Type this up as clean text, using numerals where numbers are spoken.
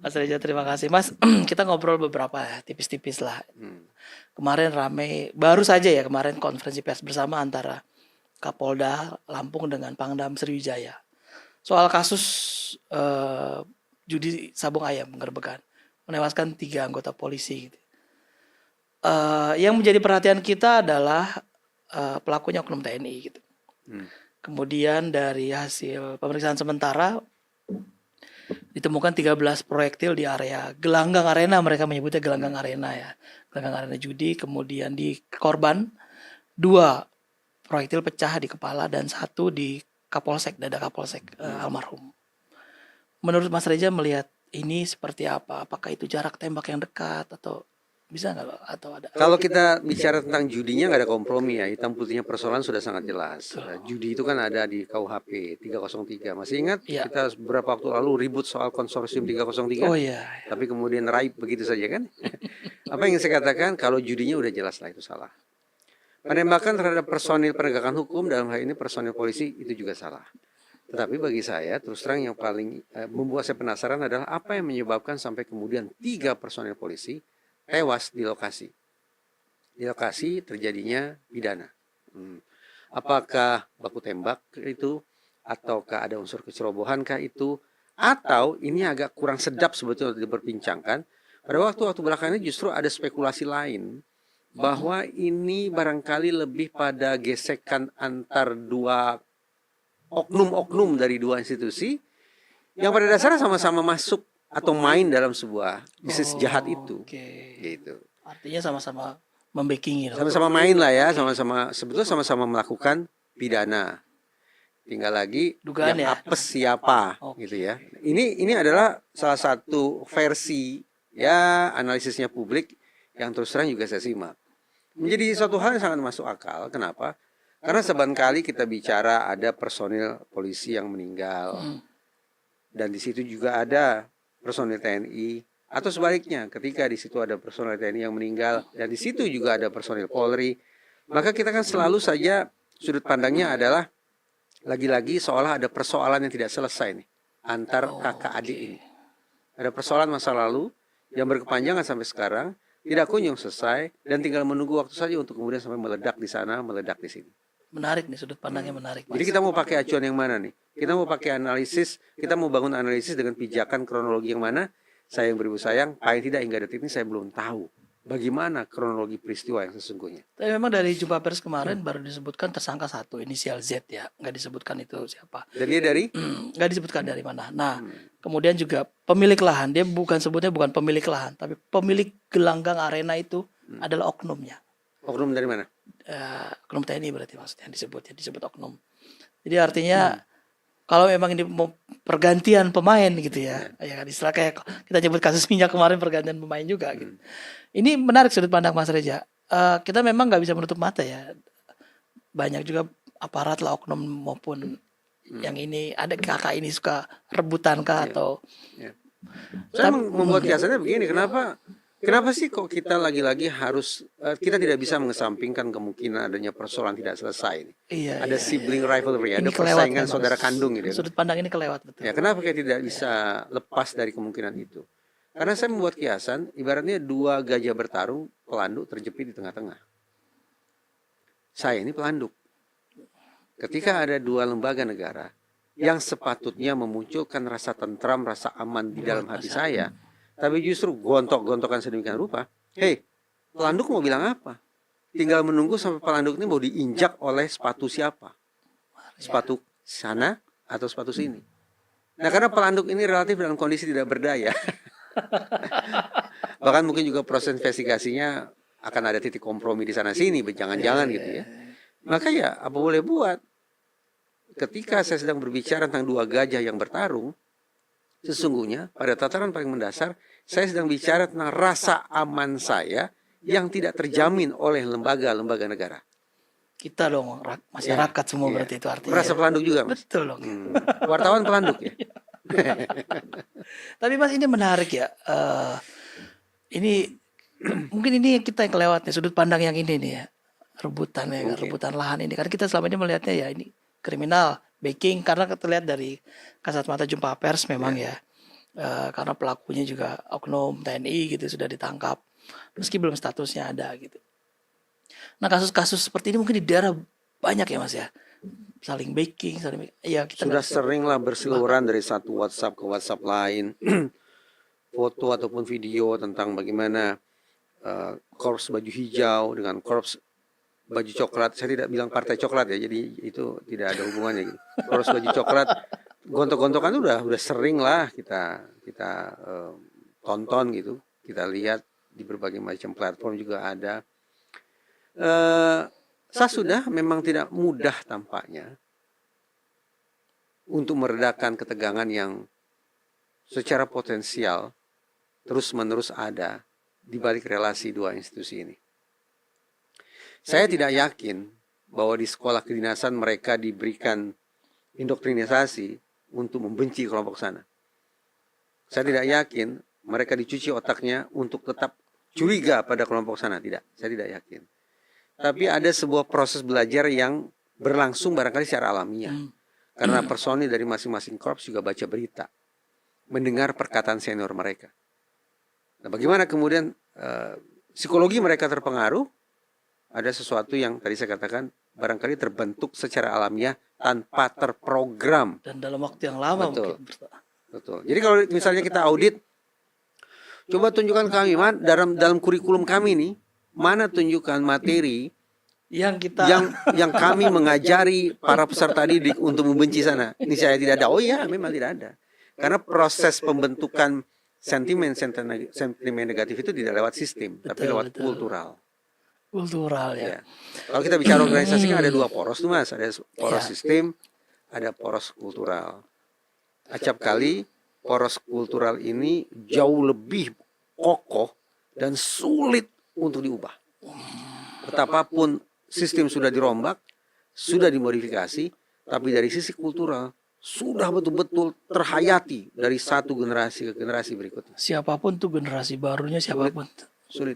Mas Reza, terima kasih Mas. Kita ngobrol beberapa ya, tipis-tipis lah. Kemarin rame, baru saja ya kemarin konferensi pers bersama antara Kapolda Lampung dengan Pangdam Sriwijaya soal kasus judi sabung ayam penggerbekan menewaskan 3 anggota polisi gitu. Yang menjadi perhatian kita adalah pelakunya oknum TNI gitu. Kemudian dari hasil pemeriksaan sementara ditemukan 13 proyektil di area gelanggang arena, mereka menyebutnya gelanggang arena ya. Gelanggang arena judi. Kemudian di korban 2 proyektil pecah di kepala dan 1 di Kapolsek, dada Kapolsek almarhum. Menurut Mas Reza melihat ini seperti apa? Apakah itu jarak tembak yang dekat atau bisa nggak atau ada? Kalau kita bicara tentang judinya nggak ada kompromi ya, hitam putihnya persoalan sudah sangat jelas. Judi itu kan ada di KUHP 303. Masih ingat Ya. kita beberapa waktu lalu ribut soal konsorsium 303? Oh iya. Tapi kemudian raib begitu saja kan? Apa yang saya katakan, kalau judinya udah jelas lah itu salah. Penembakan terhadap personil penegakan hukum, dalam hal ini personil polisi, itu juga salah. Tetapi bagi saya, terus terang yang paling membuat saya penasaran adalah apa yang menyebabkan sampai kemudian 3 personil polisi tewas di lokasi. Di lokasi terjadinya pidana. Apakah baku tembak itu, ataukah ada unsur kecerobohankah itu, atau ini agak kurang sedap sebetulnya diperbincangkan. Pada waktu-waktu belakangan ini justru ada spekulasi lain bahwa ini barangkali lebih pada gesekan antar 2 oknum-oknum dari 2 institusi yang pada dasarnya sama-sama masuk atau main dalam sebuah bisnis jahat itu. Gitu. Artinya sama-sama membackingi. Sama-sama main lah ya, sama-sama sebetulnya sama-sama melakukan pidana. Tinggal lagi dugaan yang apes siapa gitu ya. Ini adalah salah satu versi ya analisisnya publik yang terus terang juga saya simak. Menjadi suatu hal yang sangat masuk akal. Kenapa? Karena seringkali kita bicara ada personil polisi yang meninggal. Dan di situ juga ada personil TNI, atau sebaliknya ketika di situ ada personil TNI yang meninggal dan di situ juga ada personil Polri, maka kita kan selalu saja sudut pandangnya adalah lagi-lagi seolah ada persoalan yang tidak selesai nih antar kakak adik ini. Ada persoalan masa lalu yang berkepanjangan sampai sekarang, tidak kunjung selesai dan tinggal menunggu waktu saja untuk kemudian sampai meledak di sana, meledak di sini. Menarik nih, sudut pandangnya menarik. Jadi kita mau pakai acuan yang mana nih? Kita mau pakai analisis, kita mau bangun analisis dengan pijakan kronologi yang mana? Saya yang beribu sayang, paling tidak hingga detik ini saya belum tahu bagaimana kronologi peristiwa yang sesungguhnya. Tapi memang dari jumpa pers kemarin baru disebutkan tersangka 1 inisial Z ya, nggak disebutkan itu siapa. Dan dia dari? Nggak disebutkan dari mana. Nah, kemudian juga pemilik lahan, dia sebutnya bukan pemilik lahan, tapi pemilik gelanggang arena itu adalah oknumnya. Oknum dari mana? Oknum TNI berarti maksudnya disebut oknum. Jadi artinya kalau memang ini mau pergantian pemain gitu ya, ya kan istilah kayak kita nyebut kasus minyak kemarin pergantian pemain juga gitu. Ini menarik sudut pandang Mas Reza. Kita memang nggak bisa menutup mata ya. Banyak juga aparat lah oknum maupun yang ini ada kakak ini suka rebutan kah atau. Saya membuat kiasannya begini, Kenapa sih kok kita lagi-lagi harus kita tidak bisa mengesampingkan kemungkinan adanya persoalan tidak selesai ini. Ada sibling rivalry, ada persaingan saudara kandung gitu. Sudut pandang ini kelewat betul. Ya, kenapa kita tidak bisa lepas dari kemungkinan itu? Karena saya membuat kiasan, ibaratnya 2 gajah bertarung, pelanduk terjepit di tengah-tengah. Saya ini pelanduk. Ketika ada 2 lembaga negara yang sepatutnya memunculkan rasa tentram, rasa aman di dalam hati saya, tapi justru gontok-gontokan sedemikian rupa. Hei, pelanduk mau bilang apa? Tinggal menunggu sampai pelanduk ini mau diinjak oleh sepatu siapa? Sepatu sana atau sepatu sini? Nah, karena pelanduk ini relatif dalam kondisi tidak berdaya. Bahkan mungkin juga proses investigasinya akan ada titik kompromi di sana sini, jangan-jangan gitu ya. Maka ya, apa boleh buat? Ketika saya sedang berbicara tentang 2 gajah yang bertarung, sesungguhnya pada tataran paling mendasar saya sedang bicara tentang rasa aman saya yang tidak terjamin oleh lembaga-lembaga negara. Kita dong masyarakat semua berarti itu artinya. Merasa pelanduk juga, Mas. Betul dong. Wartawan pelanduk ya. Tapi Mas ini menarik ya. Ini mungkin ini kita yang kelewat nih sudut pandang yang ini nih ya. Rebutan ya, rebutan lahan ini. Karena kita selama ini melihatnya ya ini kriminal, backing karena terlihat dari kasat mata jumpa pers memang ya. karena pelakunya juga oknum TNI gitu sudah ditangkap meski belum statusnya ada gitu. Nah kasus-kasus seperti ini mungkin di daerah banyak ya Mas ya, saling backing, ya kita Sudah nggak- sering lah berseliweran dari satu WhatsApp ke WhatsApp lain, foto ataupun video tentang bagaimana korps baju hijau dengan korps baju coklat. Saya tidak bilang partai coklat ya, jadi itu tidak ada hubungannya gitu. Korps baju coklat, gontok-gontokan itu udah sering lah kita tonton gitu, kita lihat di berbagai macam platform juga ada. Saya sudah memang tidak mudah tampaknya untuk meredakan ketegangan yang secara potensial terus-menerus ada di balik relasi dua institusi ini. Saya tidak yakin bahwa di sekolah kedinasan mereka diberikan indoktrinisasi untuk membenci kelompok sana. Saya tidak yakin mereka dicuci otaknya untuk tetap curiga pada kelompok sana. Tidak, saya tidak yakin. Tapi ada sebuah proses belajar yang berlangsung barangkali secara alamiah. Karena personil dari masing-masing korps juga baca berita, mendengar perkataan senior mereka. Nah, bagaimana kemudian psikologi mereka terpengaruh? Ada sesuatu yang tadi saya katakan barangkali terbentuk secara alamiah tanpa terprogram. dan dalam waktu yang lama Betul. mungkin. Betul. Jadi kalau misalnya kita audit, coba tunjukkan kami, Man, dalam kurikulum kami nih, mana tunjukkan materi Yang kita yang kami mengajari para peserta didik untuk membenci sana. Ini saya tidak ada. Oh iya, memang tidak ada. Karena proses pembentukan sentimen negatif itu tidak lewat sistem, tapi Betul, lewat betul. kultural ya. ya. Kalau kita bicara organisasi kan ada dua poros tuh Mas, ada poros Ya. sistem, ada poros kultural. Acap kali poros kultural ini jauh lebih kokoh dan sulit untuk diubah. Betapapun sistem sudah dirombak, sudah dimodifikasi, tapi dari sisi kultural sudah betul-betul terhayati dari satu generasi ke generasi berikutnya. Siapapun tuh generasi barunya siapapun. Sulit.